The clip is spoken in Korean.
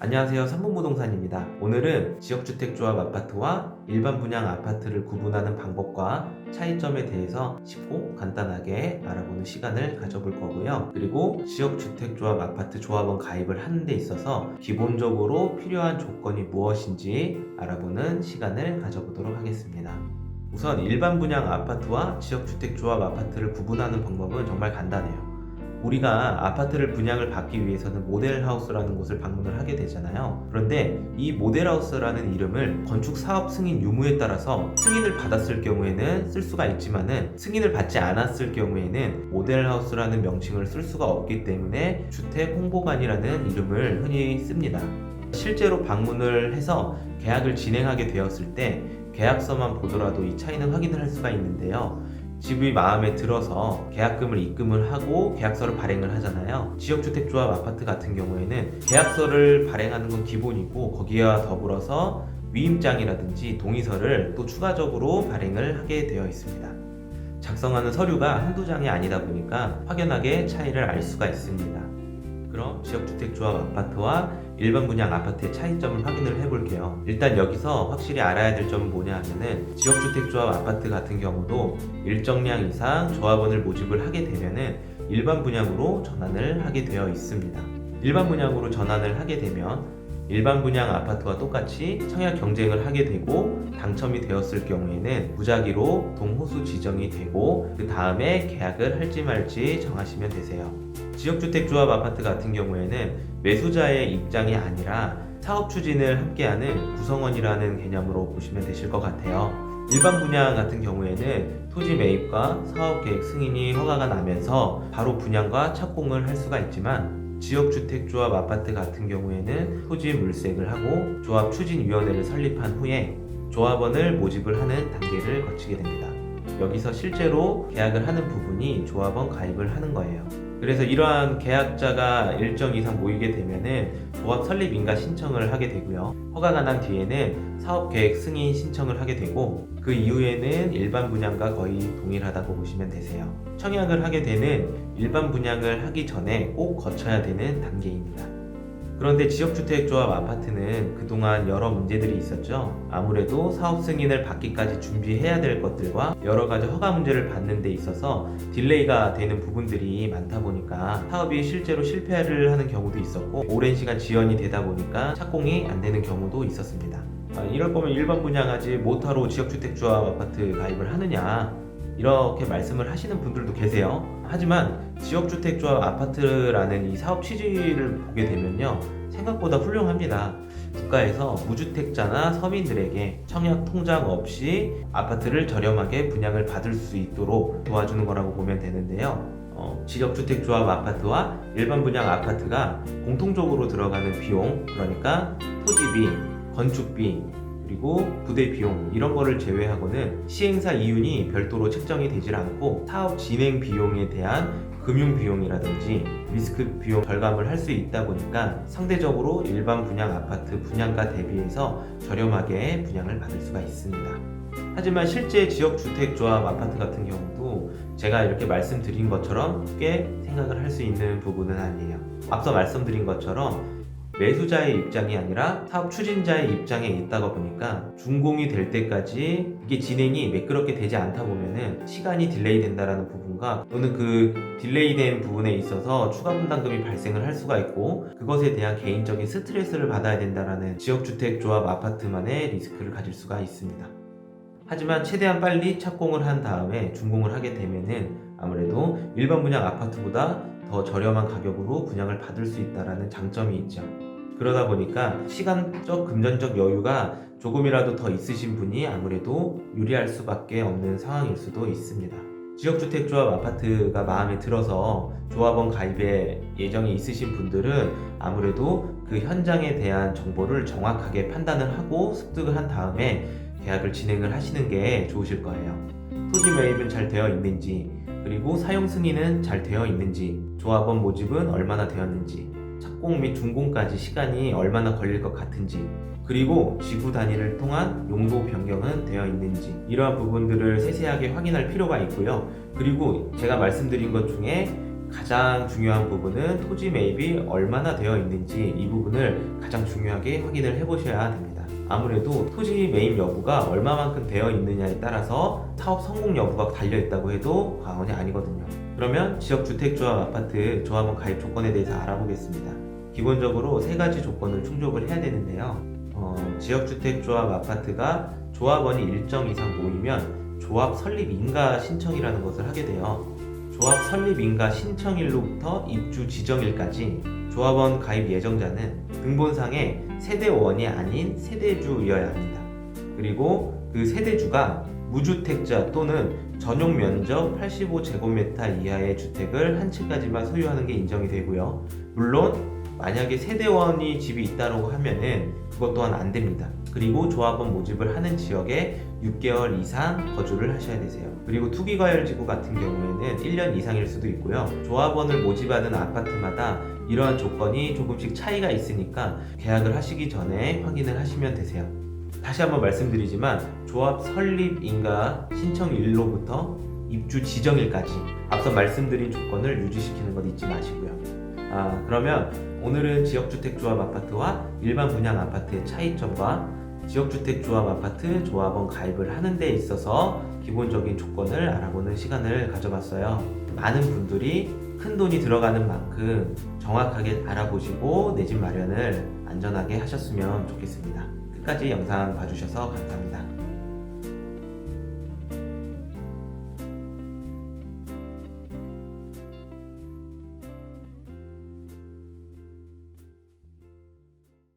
안녕하세요. 삼문부동산입니다. 오늘은 지역주택조합 아파트와 일반 분양 아파트를 구분하는 방법과 차이점에 대해서 쉽고 간단하게 알아보는 시간을 가져볼 거고요. 그리고 지역주택조합 아파트 조합원 가입을 하는 데 있어서 기본적으로 필요한 조건이 무엇인지 알아보는 시간을 가져보도록 하겠습니다. 우선 일반 분양 아파트와 지역주택조합 아파트를 구분하는 방법은 정말 간단해요. 우리가 아파트를 분양을 받기 위해서는 모델하우스라는 곳을 방문을 하게 되잖아요. 그런데 이 모델하우스라는 이름을 건축사업 승인 유무에 따라서 승인을 받았을 경우에는 쓸 수가 있지만은 승인을 받지 않았을 경우에는 모델하우스라는 명칭을 쓸 수가 없기 때문에 주택 홍보관이라는 이름을 흔히 씁니다. 실제로 방문을 해서 계약을 진행하게 되었을 때 계약서만 보더라도 이 차이는 확인을 할 수가 있는데요. 집이 마음에 들어서 계약금을 입금을 하고 계약서를 발행을 하잖아요. 지역주택조합 아파트 같은 경우에는 계약서를 발행하는 건 기본이고 거기와 더불어서 위임장이라든지 동의서를 또 추가적으로 발행을 하게 되어 있습니다. 작성하는 서류가 한두 장이 아니다 보니까 확연하게 차이를 알 수가 있습니다. 그럼 지역주택조합 아파트와 일반 분양 아파트의 차이점을 확인을 해볼게요. 일단 여기서 확실히 알아야 될 점은 뭐냐 하면은 지역주택조합 아파트 같은 경우도 일정량 이상 조합원을 모집을 하게 되면은 일반 분양으로 전환을 하게 되어 있습니다. 일반 분양으로 전환을 하게 되면 일반 분양 아파트와 똑같이 청약 경쟁을 하게 되고 당첨이 되었을 경우에는 무작위로 동호수 지정이 되고 그 다음에 계약을 할지 말지 정하시면 되세요. 지역주택조합 아파트 같은 경우에는 매수자의 입장이 아니라 사업 추진을 함께하는 구성원이라는 개념으로 보시면 되실 것 같아요. 일반 분양 같은 경우에는 토지 매입과 사업계획 승인이 허가가 나면서 바로 분양과 착공을 할 수가 있지만 지역주택조합 아파트 같은 경우에는 토지 물색을 하고 조합 추진위원회를 설립한 후에 조합원을 모집을 하는 단계를 거치게 됩니다. 여기서 실제로 계약을 하는 부분이 조합원 가입을 하는 거예요. 그래서 이러한 계약자가 일정 이상 모이게 되면은 조합 설립 인가 신청을 하게 되고요. 허가가 난 뒤에는 사업계획 승인 신청을 하게 되고 그 이후에는 일반 분양과 거의 동일하다고 보시면 되세요. 청약을 하게 되는 일반 분양을 하기 전에 꼭 거쳐야 되는 단계입니다. 그런데 지역주택조합 아파트는 그동안 여러 문제들이 있었죠. 아무래도 사업 승인을 받기까지 준비해야 될 것들과 여러 가지 허가 문제를 받는 데 있어서 딜레이가 되는 부분들이 많다 보니까 사업이 실제로 실패를 하는 경우도 있었고 오랜 시간 지연이 되다 보니까 착공이 안 되는 경우도 있었습니다. 이럴 거면 일반 분양하지 못하러 지역주택조합 아파트 가입을 하느냐 이렇게 말씀을 하시는 분들도 계세요. 하지만 지역주택조합 아파트라는 이 사업 취지를 보게 되면요 생각보다 훌륭합니다. 국가에서 무주택자나 서민들에게 청약 통장 없이 아파트를 저렴하게 분양을 받을 수 있도록 도와주는 거라고 보면 되는데요. 지역주택조합 아파트와 일반 분양 아파트가 공통적으로 들어가는 비용, 그러니까 토지비, 건축비, 그리고 부대 비용 이런 거를 제외하고는 시행사 이윤이 별도로 책정이 되질 않고 사업 진행 비용에 대한 금융 비용이라든지 리스크 비용 절감을 할 수 있다 보니까 상대적으로 일반 분양 아파트 분양가 대비해서 저렴하게 분양을 받을 수가 있습니다. 하지만 실제 지역주택조합 아파트 같은 경우도 제가 이렇게 말씀드린 것처럼 쉽게 생각을 할 수 있는 부분은 아니에요. 앞서 말씀드린 것처럼 매수자의 입장이 아니라 사업 추진자의 입장에 있다가 보니까 준공이 될 때까지 이게 진행이 매끄럽게 되지 않다 보면은 시간이 딜레이 된다라는 부분과 또는 그 딜레이 된 부분에 있어서 추가 분담금이 발생을 할 수가 있고 그것에 대한 개인적인 스트레스를 받아야 된다라는 지역주택조합 아파트만의 리스크를 가질 수가 있습니다. 하지만 최대한 빨리 착공을 한 다음에 준공을 하게 되면은 아무래도 일반 분양 아파트보다 더 저렴한 가격으로 분양을 받을 수 있다는 장점이 있죠. 그러다 보니까 시간적 금전적 여유가 조금이라도 더 있으신 분이 아무래도 유리할 수밖에 없는 상황일 수도 있습니다. 지역주택조합 아파트가 마음에 들어서 조합원 가입에 예정이 있으신 분들은 아무래도 그 현장에 대한 정보를 정확하게 판단을 하고 습득을 한 다음에 계약을 진행을 하시는 게 좋으실 거예요. 토지 매입은 잘 되어 있는지, 그리고 사용 승인은 잘 되어 있는지, 조합원 모집은 얼마나 되었는지, 착공 및 준공까지 시간이 얼마나 걸릴 것 같은지, 그리고 지구 단위를 통한 용도 변경은 되어 있는지 이러한 부분들을 세세하게 확인할 필요가 있고요. 그리고 제가 말씀드린 것 중에 가장 중요한 부분은 토지 매입이 얼마나 되어 있는지 이 부분을 가장 중요하게 확인을 해 보셔야 됩니다. 아무래도 토지 매입 여부가 얼마만큼 되어 있느냐에 따라서 사업 성공 여부가 달려 있다고 해도 과언이 아니거든요. 그러면 지역주택조합 아파트 조합원 가입 조건에 대해서 알아보겠습니다. 기본적으로 세 가지 조건을 충족을 해야 되는데요. 지역주택조합 아파트가 조합원이 일정 이상 모이면 조합 설립 인가 신청이라는 것을 하게 돼요. 조합 설립 인가 신청일로부터 입주 지정일까지 조합원 가입 예정자는 등본상에 세대원이 아닌 세대주여야 합니다. 그리고 그 세대주가 무주택자 또는 전용 면적 85제곱미터 이하의 주택을 한 채까지만 소유하는 게 인정이 되고요. 물론 만약에 세대원이 집이 있다고 하면은 그것 또한 안 됩니다. 그리고 조합원 모집을 하는 지역에 6개월 이상 거주를 하셔야 되세요. 그리고 투기과열지구 같은 경우에는 1년 이상일 수도 있고요. 조합원을 모집하는 아파트마다 이러한 조건이 조금씩 차이가 있으니까 계약을 하시기 전에 확인을 하시면 되세요. 다시 한번 말씀드리지만 조합 설립인가 신청일로부터 입주 지정일까지 앞서 말씀드린 조건을 유지시키는 것 잊지 마시고요. 그러면 오늘은 지역주택조합 아파트와 일반 분양 아파트의 차이점과 지역주택조합 아파트 조합원 가입을 하는 데 있어서 기본적인 조건을 알아보는 시간을 가져봤어요. 많은 분들이 큰 돈이 들어가는 만큼 정확하게 알아보시고 내 집 마련을 안전하게 하셨으면 좋겠습니다. 끝까지 영상 봐주셔서 감사합니다.